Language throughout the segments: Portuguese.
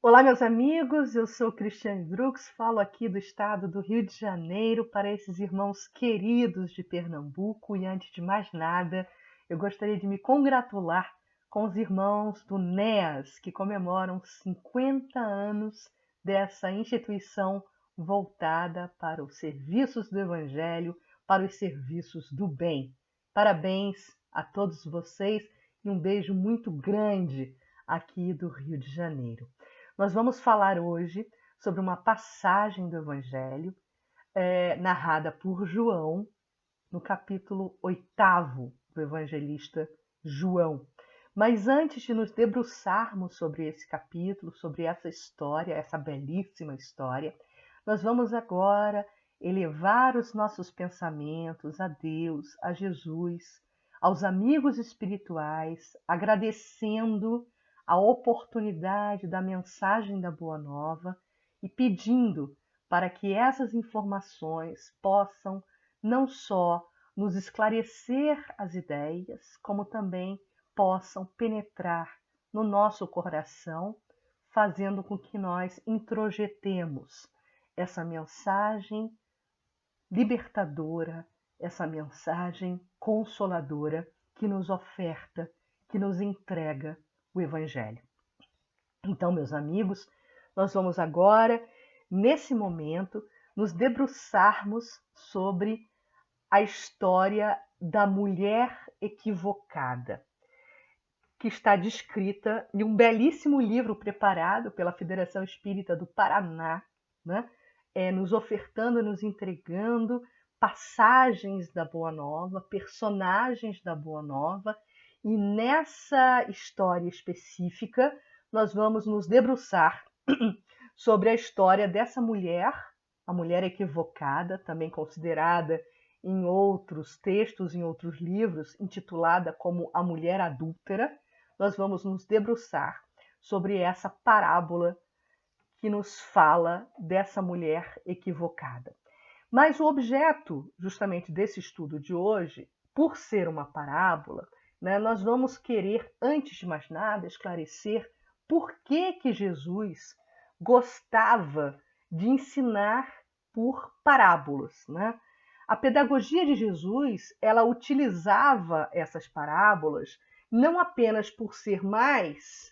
Olá, meus amigos, eu sou Cristiane Brooks, falo aqui do estado do Rio de Janeiro para esses irmãos queridos de Pernambuco e antes de mais nada, eu gostaria de me congratular com os irmãos do NEAS, que comemoram 50 anos dessa instituição voltada para os serviços do Evangelho, para os serviços do bem. Parabéns a todos vocês e um beijo muito grande aqui do Rio de Janeiro. Nós vamos falar hoje sobre uma passagem do Evangelho narrada por João, no capítulo 8º do evangelista João. Mas antes de nos debruçarmos sobre esse capítulo, sobre essa história, essa belíssima história, nós vamos agora elevar os nossos pensamentos a Deus, a Jesus, aos amigos espirituais, agradecendo a oportunidade da mensagem da Boa Nova e pedindo para que essas informações possam não só nos esclarecer as ideias, como também possam penetrar no nosso coração, fazendo com que nós introjetemos essa mensagem libertadora, essa mensagem consoladora que nos oferta, que nos entrega o Evangelho. Então, meus amigos, nós vamos agora, nesse momento, nos debruçarmos sobre a história da mulher equivocada, que está descrita em um belíssimo livro preparado pela Federação Espírita do Paraná, né? Nos ofertando, nos entregando passagens da Boa Nova, personagens da Boa Nova, e nessa história específica nós vamos nos debruçar sobre a história dessa mulher, a mulher equivocada, também considerada em outros textos, em outros livros, intitulada como a mulher adúltera. Nós vamos nos debruçar sobre essa parábola que nos fala dessa mulher equivocada. Mas o objeto, justamente, desse estudo de hoje, por ser uma parábola, né, nós vamos querer, antes de mais nada, esclarecer por que Jesus gostava de ensinar por parábolas, né? A pedagogia de Jesus, ela utilizava essas parábolas não apenas por ser mais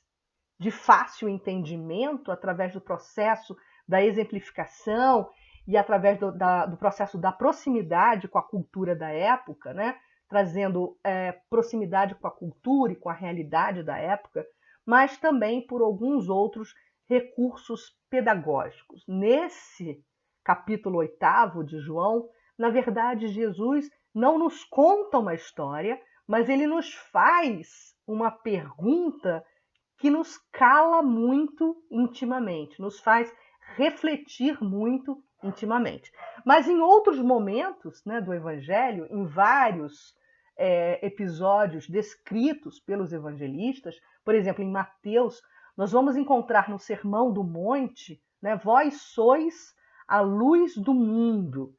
de fácil entendimento, através do processo da exemplificação e através do processo da proximidade com a cultura da época, né? Trazendo proximidade com a cultura e com a realidade da época, mas também por alguns outros recursos pedagógicos. Nesse capítulo 8º de João, na verdade, Jesus não nos conta uma história, mas ele nos faz uma pergunta que nos cala muito intimamente, nos faz refletir muito intimamente. Mas em outros momentos, né, do Evangelho, em vários episódios descritos pelos evangelistas, por exemplo, em Mateus, nós vamos encontrar no Sermão do Monte, né, vós sois a luz do mundo.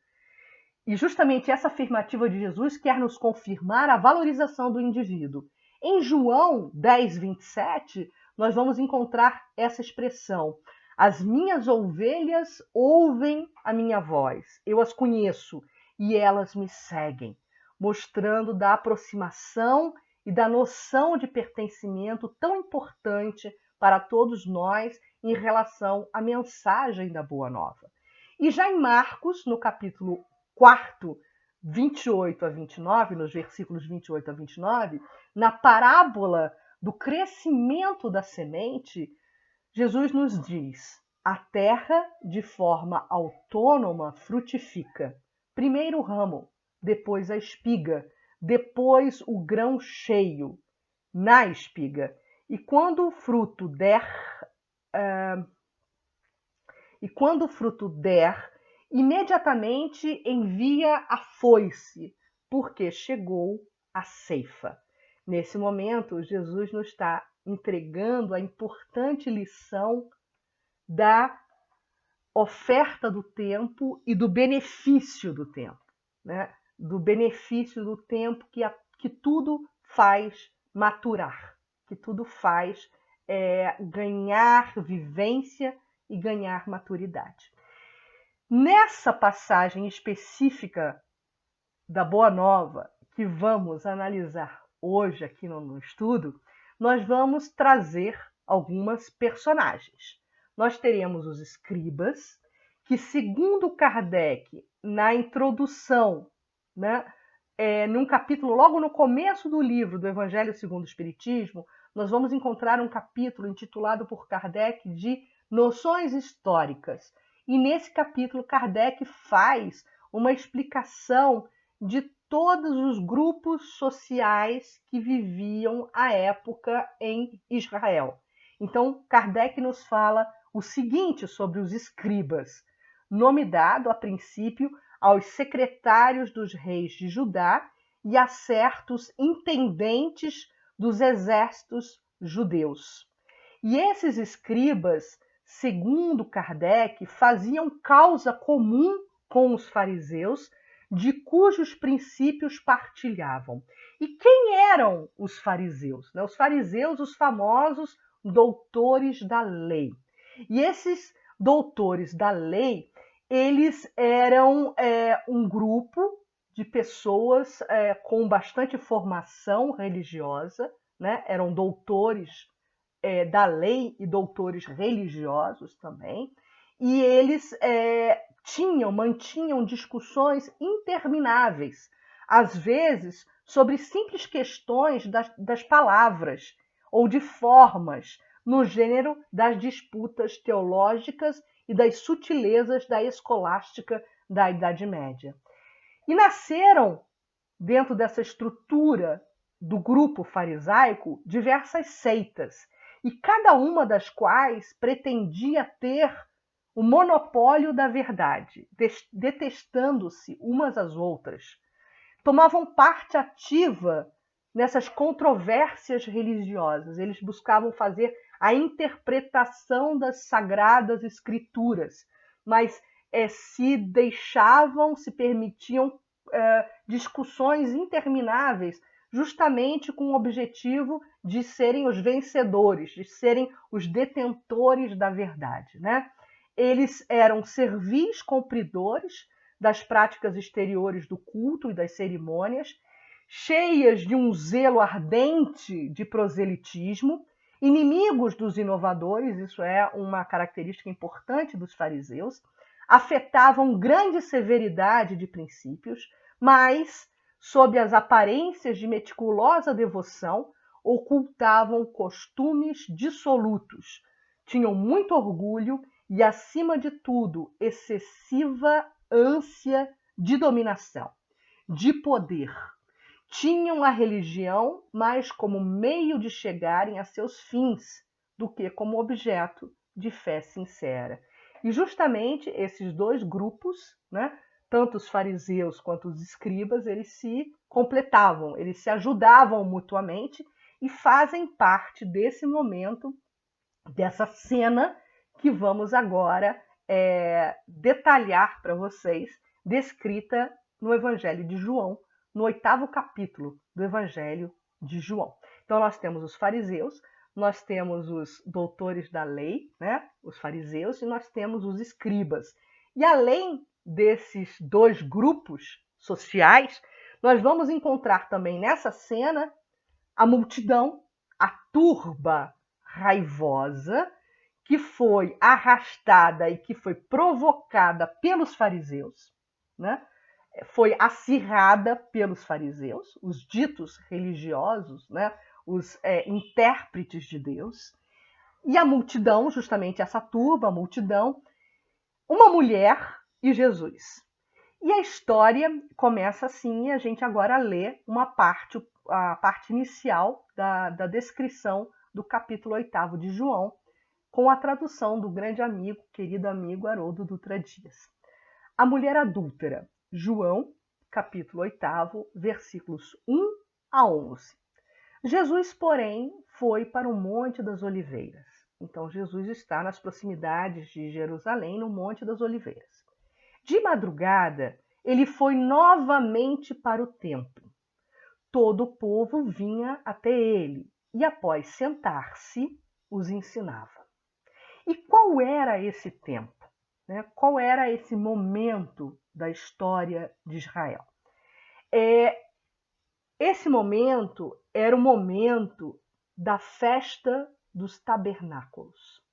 E justamente essa afirmativa de Jesus quer nos confirmar a valorização do indivíduo. Em João 10, 27, nós vamos encontrar essa expressão: as minhas ovelhas ouvem a minha voz, eu as conheço e elas me seguem, mostrando da aproximação e da noção de pertencimento tão importante para todos nós em relação à mensagem da Boa Nova. E já em Marcos, no capítulo 4, 28 a 29, nos versículos 28 a 29, na parábola do crescimento da semente, Jesus nos diz: a terra de forma autônoma frutifica. Primeiro o ramo, depois a espiga, depois o grão cheio na espiga. E quando o fruto der, imediatamente envia a foice, porque chegou a ceifa. Nesse momento, Jesus nos está entregando a importante lição da oferta do tempo e do benefício do tempo, né? Do benefício do tempo que tudo faz maturar, que tudo faz ganhar vivência e ganhar maturidade. Nessa passagem específica da Boa Nova, que vamos analisar hoje aqui no estudo, nós vamos trazer algumas personagens. Nós teremos os escribas, que, segundo Kardec, na introdução, né, num capítulo, logo no começo do livro do Evangelho segundo o Espiritismo, nós vamos encontrar um capítulo intitulado por Kardec de Noções Históricas. E nesse capítulo, Kardec faz uma explicação de todos os grupos sociais que viviam à época em Israel. Então, Kardec nos fala o seguinte sobre os escribas, nome dado, a princípio, aos secretários dos reis de Judá e a certos intendentes dos exércitos judeus. E esses escribas, segundo Kardec, faziam causa comum com os fariseus, de cujos princípios partilhavam. E quem eram os fariseus? Os fariseus, os famosos doutores da lei. E esses doutores da lei, eles eram um grupo de pessoas com bastante formação religiosa, né? Eram doutores da lei e doutores religiosos também, e eles mantinham discussões intermináveis, às vezes sobre simples questões das palavras ou de formas, no gênero das disputas teológicas e das sutilezas da escolástica da Idade Média. E nasceram, dentro dessa estrutura do grupo farisaico, diversas seitas, e cada uma das quais pretendia ter o monopólio da verdade, detestando-se umas às outras. Tomavam parte ativa nessas controvérsias religiosas. Eles buscavam fazer a interpretação das sagradas escrituras, mas se permitiam discussões intermináveis, justamente com o objetivo de serem os vencedores, de serem os detentores da verdade, né? Eles eram servis cumpridores das práticas exteriores do culto e das cerimônias, cheias de um zelo ardente de proselitismo, inimigos dos inovadores, isso é uma característica importante dos fariseus, afetavam grande severidade de princípios, mas, sob as aparências de meticulosa devoção, ocultavam costumes dissolutos, tinham muito orgulho e, acima de tudo, excessiva ânsia de dominação, de poder. Tinham a religião mais como meio de chegarem a seus fins do que como objeto de fé sincera. E justamente esses dois grupos, né, tanto os fariseus quanto os escribas, eles se completavam, eles se ajudavam mutuamente e fazem parte desse momento, dessa cena que vamos agora detalhar para vocês, descrita no Evangelho de João, no 8º capítulo do Evangelho de João. Então nós temos os fariseus, nós temos os doutores da lei, né, os fariseus, e nós temos os escribas. E além desses dois grupos sociais, nós vamos encontrar também nessa cena a multidão, a turba raivosa, que foi arrastada e que foi provocada pelos fariseus, né? Foi acirrada pelos fariseus, os ditos religiosos, né? Os intérpretes de Deus, e a multidão, justamente essa turba, a multidão, uma mulher e Jesus. E a história começa assim, e a gente agora lê a parte inicial da descrição do capítulo 8º de João, com a tradução do grande amigo, querido amigo Haroldo Dutra Dias. A mulher adúltera, João, capítulo 8º, versículos 1 a 11. Jesus, porém, foi para o Monte das Oliveiras. Então, Jesus está nas proximidades de Jerusalém, no Monte das Oliveiras. De madrugada, ele foi novamente para o templo. Todo o povo vinha até ele, e após sentar-se, os ensinava. E qual era esse tempo, né? Qual era esse momento da história de Israel? Esse momento era o momento da festa dos tabernáculos.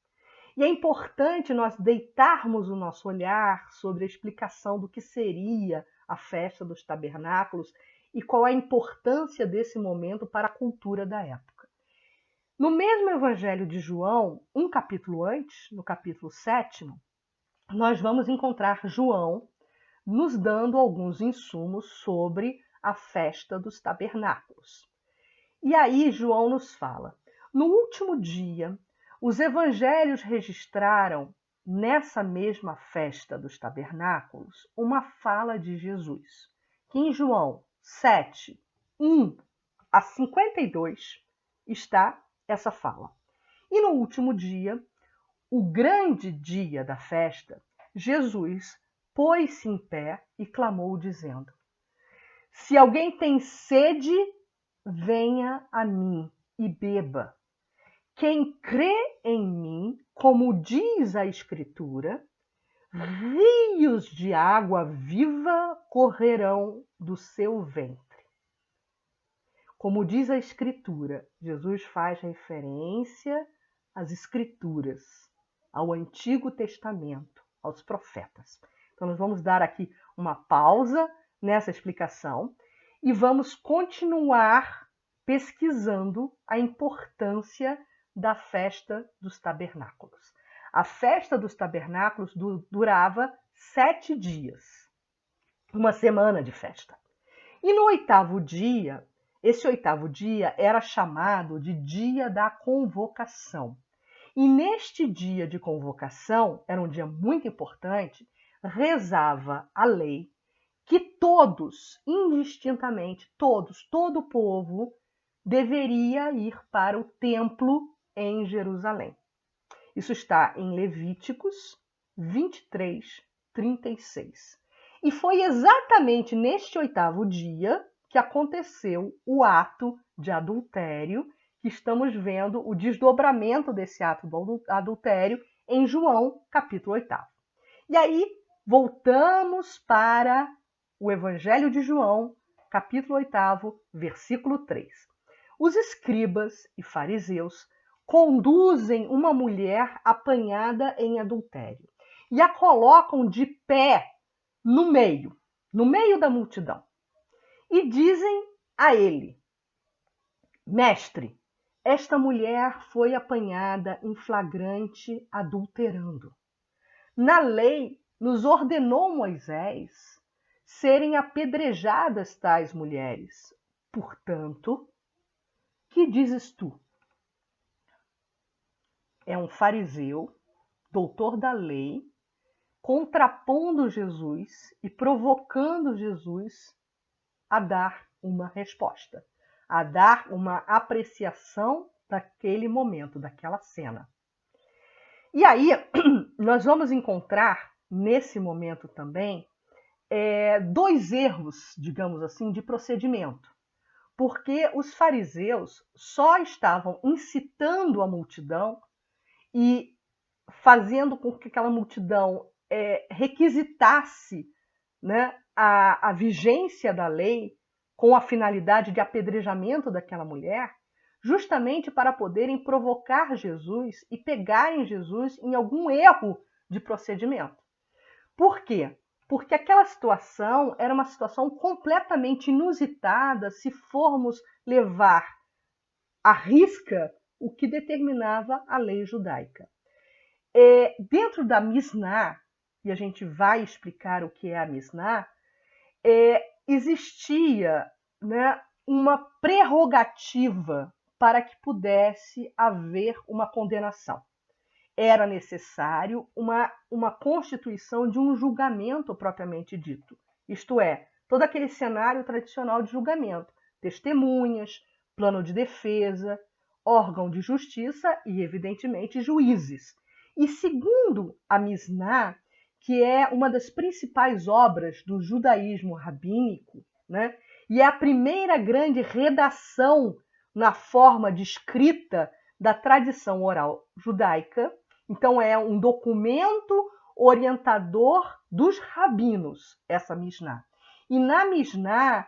E é importante nós deitarmos o nosso olhar sobre a explicação do que seria a festa dos tabernáculos e qual a importância desse momento para a cultura da época. No mesmo Evangelho de João, um capítulo antes, no capítulo 7, nós vamos encontrar João nos dando alguns insumos sobre a festa dos tabernáculos. E aí João nos fala: no último dia, os evangelhos registraram, nessa mesma festa dos tabernáculos, uma fala de Jesus, que em João 7, 1 a 52, está essa fala. E no último dia, o grande dia da festa, Jesus pôs-se em pé e clamou, dizendo: se alguém tem sede, venha a mim e beba. Quem crê em mim, como diz a Escritura, rios de água viva correrão do seu ventre. Como diz a Escritura, Jesus faz referência às Escrituras, ao Antigo Testamento, aos profetas. Então, nós vamos dar aqui uma pausa nessa explicação e vamos continuar pesquisando a importância da festa dos tabernáculos. A festa dos tabernáculos durava 7 dias, uma semana de festa. E no 8º dia, esse 8º dia era chamado de dia da convocação. E neste dia de convocação, era um dia muito importante, rezava a lei que todos, indistintamente, todo o povo, deveria ir para o templo em Jerusalém. Isso está em Levíticos 23, 36. E foi exatamente neste 8º dia que aconteceu o ato de adultério, que estamos vendo o desdobramento desse ato do adultério em João, capítulo 8. E aí, voltamos para o Evangelho de João, capítulo 8, versículo 3. Os escribas e fariseus conduzem uma mulher apanhada em adultério e a colocam de pé no meio da multidão. E dizem a ele: mestre, esta mulher foi apanhada em flagrante adulterando. Na lei, nos ordenou Moisés serem apedrejadas tais mulheres. Portanto, que dizes tu? É um fariseu, doutor da lei, contrapondo Jesus e provocando Jesus a dar uma resposta, a dar uma apreciação daquele momento, daquela cena. E aí, nós vamos encontrar, nesse momento também, 2 erros, digamos assim, de procedimento. Porque os fariseus só estavam incitando a multidão e fazendo com que aquela multidão requisitasse, né, a vigência da lei com a finalidade de apedrejamento daquela mulher, justamente para poderem provocar Jesus e pegarem Jesus em algum erro de procedimento. Por quê? Porque aquela situação era uma situação completamente inusitada se formos levar à risca o que determinava a lei judaica. Dentro da Misná, e a gente vai explicar o que é a Misná, existia, né, uma prerrogativa para que pudesse haver uma condenação. Era necessário uma constituição de um julgamento propriamente dito. Isto é, todo aquele cenário tradicional de julgamento. Testemunhas, plano de defesa, órgão de justiça e, evidentemente, juízes. E segundo a Misná, que é uma das principais obras do judaísmo rabínico, né, e é a primeira grande redação na forma de escrita da tradição oral judaica. Então, é um documento orientador dos rabinos, essa Mishnah. E na Mishnah,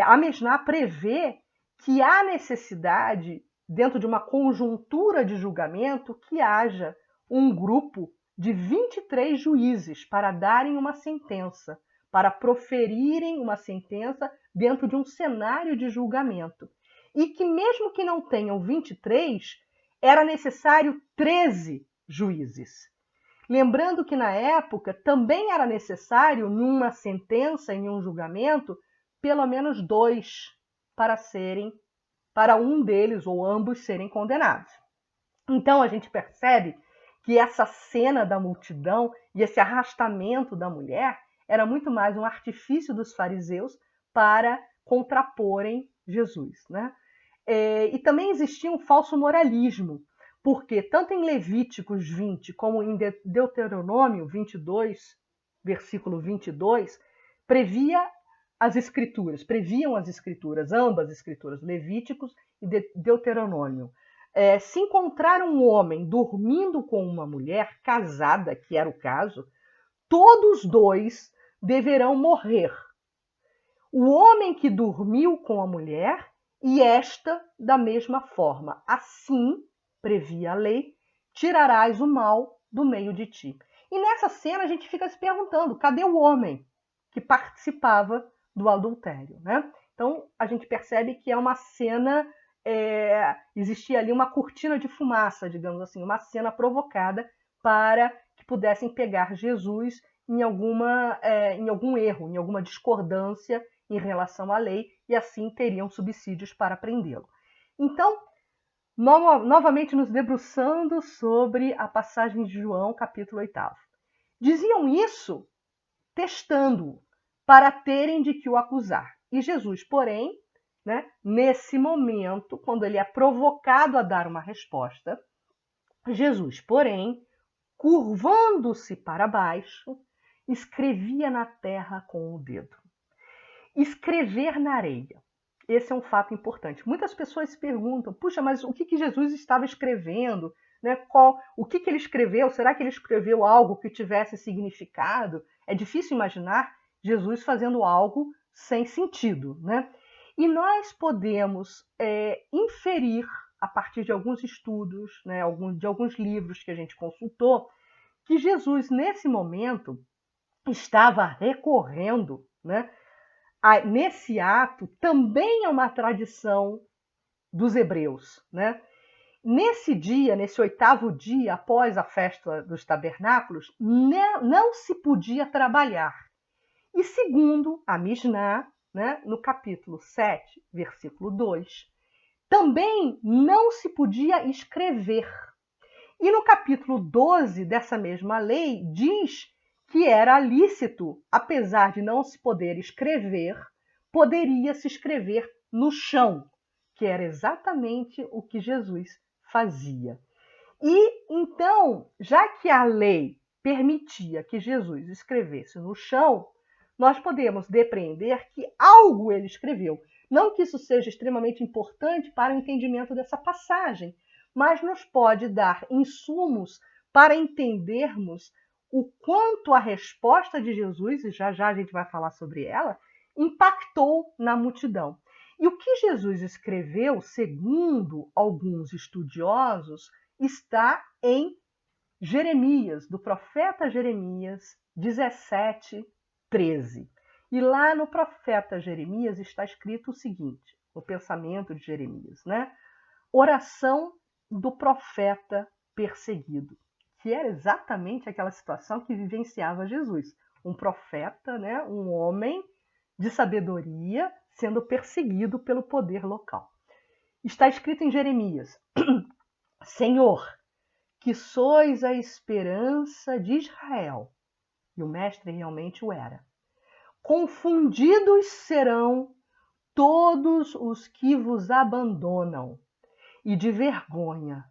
a Mishnah prevê que há necessidade, dentro de uma conjuntura de julgamento, que haja um grupo de 23 juízes para darem uma sentença, para proferirem uma sentença dentro de um cenário de julgamento. E que mesmo que não tenham 23, era necessário 13 juízes. Lembrando que na época também era necessário, numa sentença, em um julgamento, pelo menos 2 para um deles ou ambos serem condenados. Então a gente percebe que essa cena da multidão e esse arrastamento da mulher era muito mais um artifício dos fariseus para contraporem Jesus, né? E também existia um falso moralismo, porque tanto em Levíticos 20 como em Deuteronômio 22, versículo 22, previam as escrituras, ambas as escrituras, Levíticos e Deuteronômio. Se encontrar um homem dormindo com uma mulher casada, que era o caso, todos dois deverão morrer. O homem que dormiu com a mulher e esta da mesma forma. Assim, previa a lei, tirarás o mal do meio de ti. E nessa cena a gente fica se perguntando, cadê o homem que participava do adultério, né? Então a gente percebe que é uma cena, existia ali uma cortina de fumaça, digamos assim, uma cena provocada para que pudessem pegar Jesus em algum erro, em alguma discordância em relação à lei, e assim teriam subsídios para prendê-lo. Então, novamente nos debruçando sobre a passagem de João, capítulo 8. Diziam isso testando-o, para terem de que o acusar. E Jesus, porém, né, nesse momento, quando ele é provocado a dar uma resposta, Jesus, porém, curvando-se para baixo, escrevia na terra com o dedo. Escrever na areia. Esse é um fato importante. Muitas pessoas se perguntam, puxa, mas o que Jesus estava escrevendo? Né? O que ele escreveu? Será que ele escreveu algo que tivesse significado? É difícil imaginar Jesus fazendo algo sem sentido, né? E nós podemos inferir, a partir de alguns estudos, né, de alguns livros que a gente consultou, que Jesus, nesse momento, estava recorrendo, né, nesse ato, também é uma tradição dos hebreus, né? Nesse dia, nesse 8º dia, após a festa dos tabernáculos, não se podia trabalhar. E segundo a Mishnah, né, no capítulo 7, versículo 2, também não se podia escrever. E no capítulo 12 dessa mesma lei, diz que era lícito, apesar de não se poder escrever, poderia se escrever no chão, que era exatamente o que Jesus fazia. E então, já que a lei permitia que Jesus escrevesse no chão, nós podemos depreender que algo ele escreveu. Não que isso seja extremamente importante para o entendimento dessa passagem, mas nos pode dar insumos para entendermos o quanto a resposta de Jesus, e já já a gente vai falar sobre ela, impactou na multidão. E o que Jesus escreveu, segundo alguns estudiosos, está em Jeremias, do profeta Jeremias 17:13. E lá no profeta Jeremias está escrito o seguinte, o pensamento de Jeremias, né? Oração do profeta perseguido, que era exatamente aquela situação que vivenciava Jesus. Um profeta, né? Um homem de sabedoria sendo perseguido pelo poder local. Está escrito em Jeremias, Senhor, que sois a esperança de Israel. E o mestre realmente o era. Confundidos serão todos os que vos abandonam, e de vergonha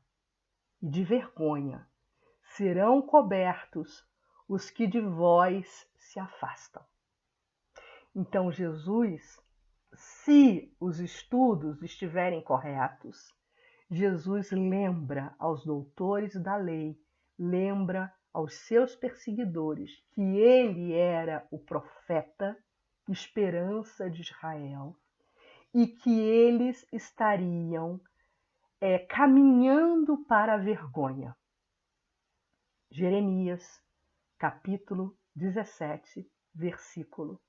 serão cobertos os que de vós se afastam. Então, Jesus, se os estudos estiverem corretos, Jesus lembra aos doutores da lei, lembra aos seus perseguidores que ele era o profeta, esperança de Israel, e que eles estariam caminhando para a vergonha. Jeremias, capítulo 17, versículo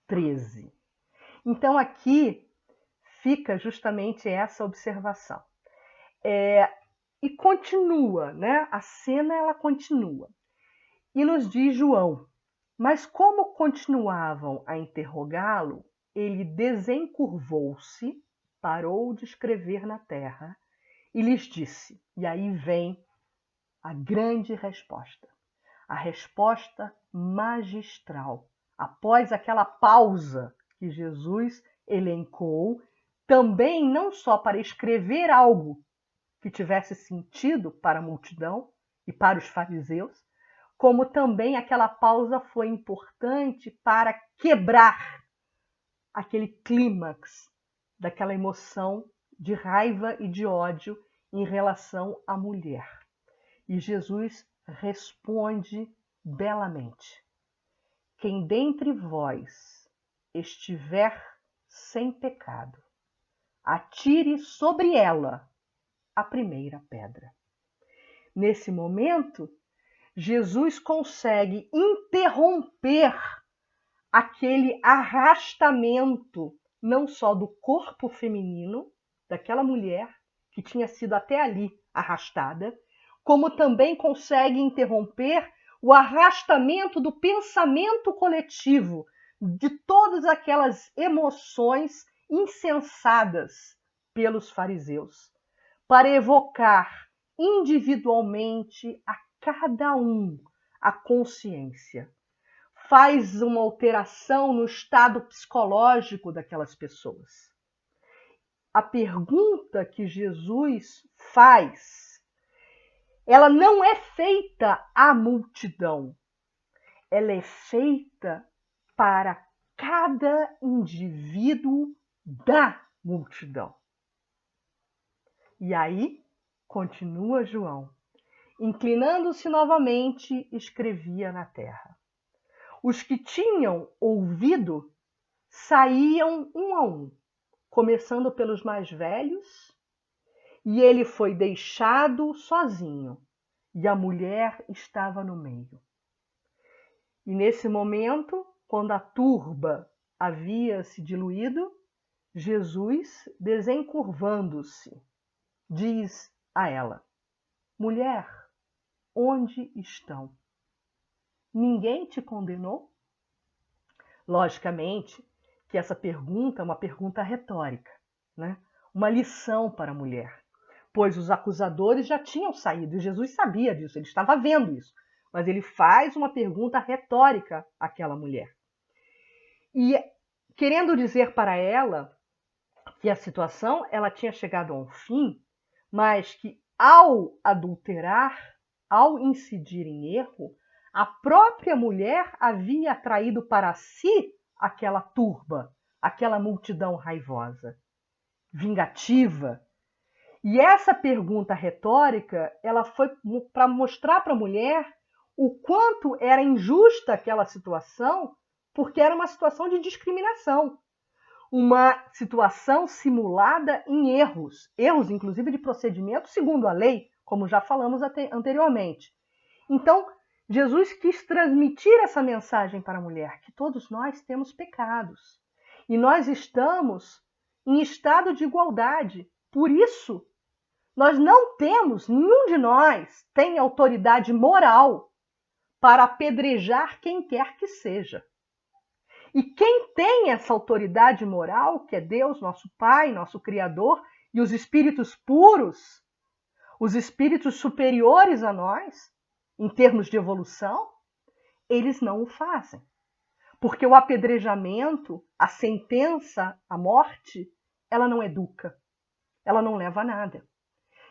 13. Então aqui fica justamente essa observação. E continua, né? A cena ela continua. E nos diz João, mas como continuavam a interrogá-lo, ele desencurvou-se, parou de escrever na terra e lhes disse, e aí vem a grande resposta, a resposta magistral, após aquela pausa que Jesus elencou, também não só para escrever algo que tivesse sentido para a multidão e para os fariseus, como também aquela pausa foi importante para quebrar aquele clímax daquela emoção de raiva e de ódio em relação à mulher. E Jesus responde belamente: quem dentre vós estiver sem pecado, atire sobre ela a primeira pedra. Nesse momento, Jesus consegue interromper aquele arrastamento, não só do corpo feminino, daquela mulher que tinha sido até ali arrastada, como também consegue interromper o arrastamento do pensamento coletivo, de todas aquelas emoções insensadas pelos fariseus, para evocar individualmente a cada um a consciência. Faz uma alteração no estado psicológico daquelas pessoas. A pergunta que Jesus faz, ela não é feita à multidão, ela é feita para cada indivíduo da multidão. E aí, continua João, inclinando-se novamente, escrevia na terra. Os que tinham ouvido saíam um a um, começando pelos mais velhos, e ele foi deixado sozinho, e a mulher estava no meio. E nesse momento, quando a turba havia se diluído, Jesus, desencurvando-se, diz a ela: mulher, onde estão? Ninguém te condenou? Logicamente que essa pergunta é uma pergunta retórica, né? Uma lição para a mulher, pois os acusadores já tinham saído e Jesus sabia disso, ele estava vendo isso, mas ele faz uma pergunta retórica àquela mulher. E querendo dizer para ela que a situação ela tinha chegado a um fim, mas que ao adulterar, ao incidir em erro, a própria mulher havia atraído para si aquela turba, aquela multidão raivosa, vingativa. E essa pergunta retórica, ela foi para mostrar para a mulher o quanto era injusta aquela situação, porque era uma situação de discriminação, uma situação simulada em erros inclusive de procedimento segundo a lei, como já falamos anteriormente. Então, Jesus quis transmitir essa mensagem para a mulher, que todos nós temos pecados. E nós estamos em estado de igualdade. Por isso, nós não temos, nenhum de nós tem autoridade moral para apedrejar quem quer que seja. E quem tem essa autoridade moral, que é Deus, nosso Pai, nosso Criador, e os espíritos puros, os espíritos superiores a nós, em termos de evolução, eles não o fazem. Porque o apedrejamento, a sentença, a morte, ela não educa, ela não leva a nada.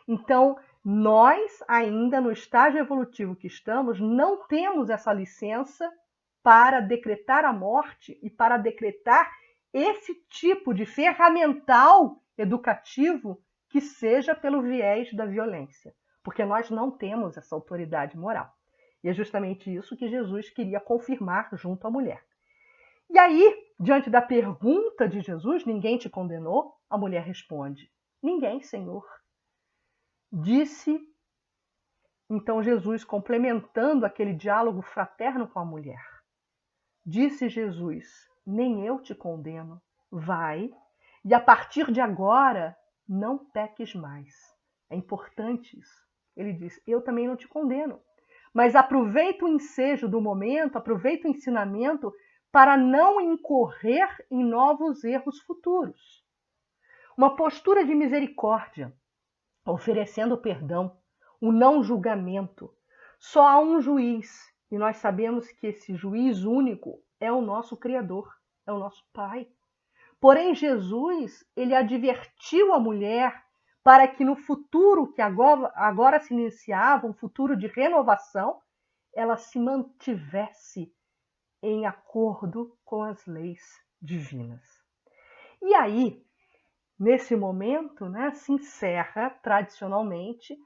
Então, nós, ainda no estágio evolutivo que estamos, não temos essa licença para decretar a morte e para decretar esse tipo de ferramental educativo que seja pelo viés da violência, porque nós não temos essa autoridade moral. E é justamente isso que Jesus queria confirmar junto à mulher. E aí, diante da pergunta de Jesus, ninguém te condenou? A mulher responde, ninguém, Senhor. Disse, então, Jesus, complementando aquele diálogo fraterno com a mulher. Disse Jesus, nem eu te condeno. Vai, e a partir de agora, não peques mais. É importante isso. Ele diz, eu também não te condeno. Mas aproveita o ensejo do momento, aproveita o ensinamento para não incorrer em novos erros futuros. Uma postura de misericórdia, oferecendo perdão, o não julgamento. Só há um juiz, e nós sabemos que esse juiz único é o nosso Criador, é o nosso Pai. Porém, Jesus, ele advertiu a mulher para que no futuro que agora se iniciava, um futuro de renovação, ela se mantivesse em acordo com as leis divinas. E aí, nesse momento, né, se encerra tradicionalmente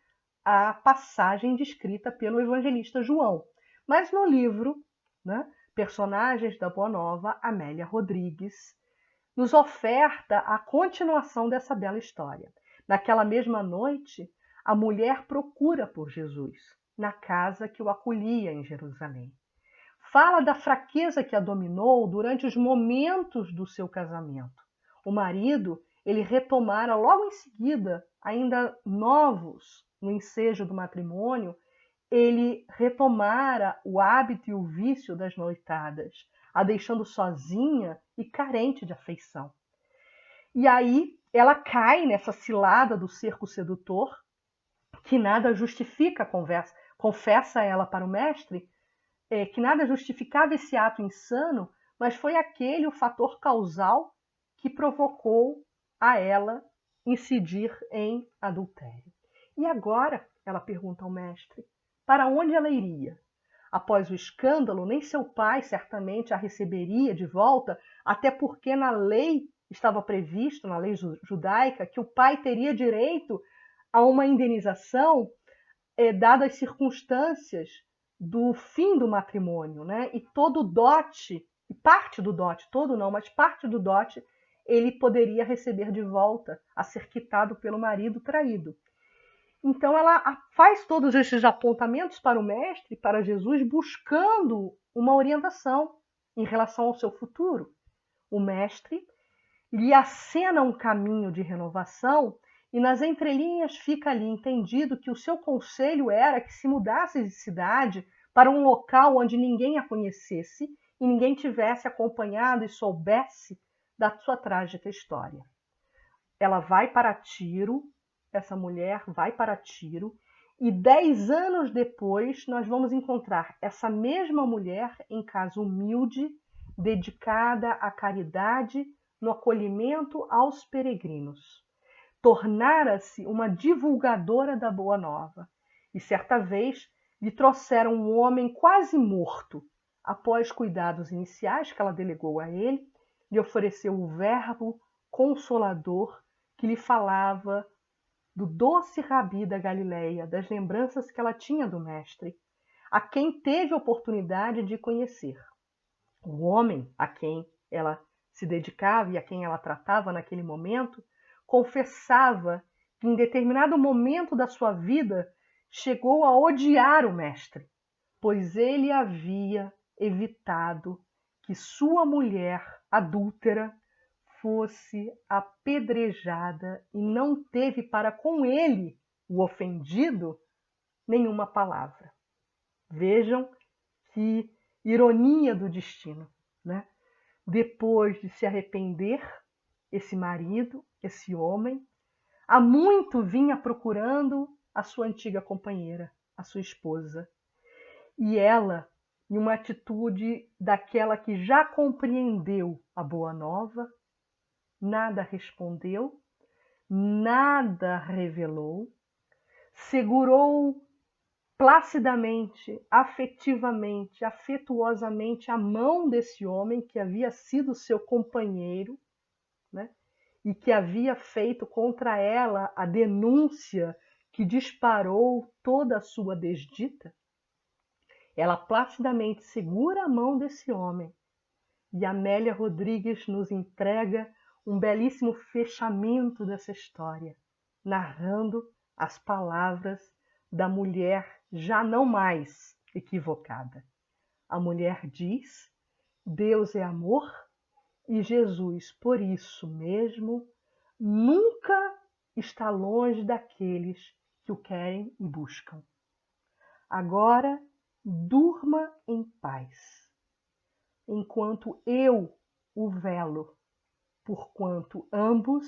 a passagem descrita pelo evangelista João. Mas no livro, né, Personagens da Boa Nova, Amélia Rodrigues nos oferta a continuação dessa bela história. Naquela mesma noite, a mulher procura por Jesus, na casa que o acolhia em Jerusalém. Fala da fraqueza que a dominou durante os momentos do seu casamento. O marido, ele retomara logo em seguida, ainda novos no ensejo do matrimônio, ele retomara o hábito e o vício das noitadas, a deixando sozinha e carente de afeição. E aí ela cai nessa cilada do cerco sedutor, que nada justifica a conversa. Confessa ela para o mestre que nada justificava esse ato insano, mas foi aquele o fator causal que provocou a ela incidir em adultério. E agora, ela pergunta ao mestre, para onde ela iria? Após o escândalo, nem seu pai certamente a receberia de volta, até porque na lei estava previsto, na lei judaica, que o pai teria direito a uma indenização dadas as circunstâncias do fim do matrimônio, né? E todo o dote, e parte do dote, todo não, mas parte do dote, ele poderia receber de volta a ser quitado pelo marido traído. Então ela faz todos esses apontamentos para o mestre, para Jesus, buscando uma orientação em relação ao seu futuro. O mestre lhe acena um caminho de renovação e nas entrelinhas fica ali entendido que o seu conselho era que se mudasse de cidade para um local onde ninguém a conhecesse e ninguém tivesse acompanhado e soubesse da sua trágica história. Ela vai para Tiro, essa mulher vai para Tiro, e 10 anos depois nós vamos encontrar essa mesma mulher em casa humilde, dedicada à caridade, no acolhimento aos peregrinos. Tornara-se uma divulgadora da Boa Nova. E certa vez lhe trouxeram um homem quase morto. Após cuidados iniciais que ela delegou a ele, lhe ofereceu o verbo consolador que lhe falava do doce Rabi da Galileia, das lembranças que ela tinha do mestre, a quem teve oportunidade de conhecer. O homem a quem ela se dedicava e a quem ela tratava naquele momento, confessava que em determinado momento da sua vida chegou a odiar o mestre, pois ele havia evitado que sua mulher adúltera fosse apedrejada e não teve para com ele, o ofendido, nenhuma palavra. Vejam que ironia do destino, né? Depois de se arrepender, esse marido, esse homem, há muito vinha procurando a sua antiga companheira, a sua esposa. E ela, em uma atitude daquela que já compreendeu a boa nova, nada respondeu, nada revelou, segurou placidamente, afetivamente, afetuosamente a mão desse homem que havia sido seu companheiro, né? e que havia feito contra ela a denúncia que disparou toda a sua desdita, ela placidamente segura a mão desse homem e Amélia Rodrigues nos entrega um belíssimo fechamento dessa história, narrando as palavras da mulher já não mais equivocada. A mulher diz: Deus é amor e Jesus, por isso mesmo, nunca está longe daqueles que o querem e buscam. Agora, durma em paz, enquanto eu o velo, porquanto ambos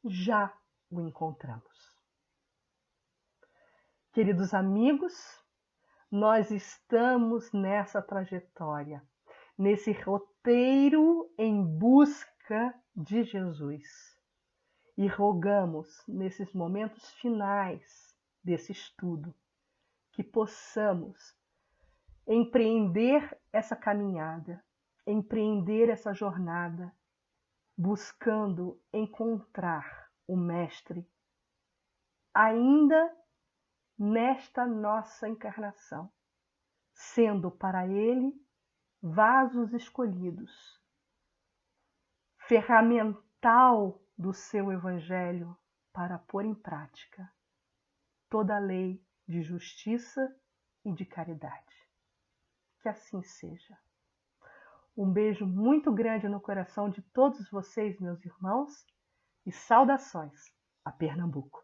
já o encontramos. Queridos amigos, nós estamos nessa trajetória, nesse roteiro em busca de Jesus. E rogamos, nesses momentos finais desse estudo, que possamos empreender essa caminhada, empreender essa jornada, buscando encontrar o Mestre ainda nesta nossa encarnação, sendo para Ele vasos escolhidos, ferramental do seu Evangelho para pôr em prática toda a lei de justiça e de caridade. Que assim seja. Um beijo muito grande no coração de todos vocês, meus irmãos, e saudações a Pernambuco.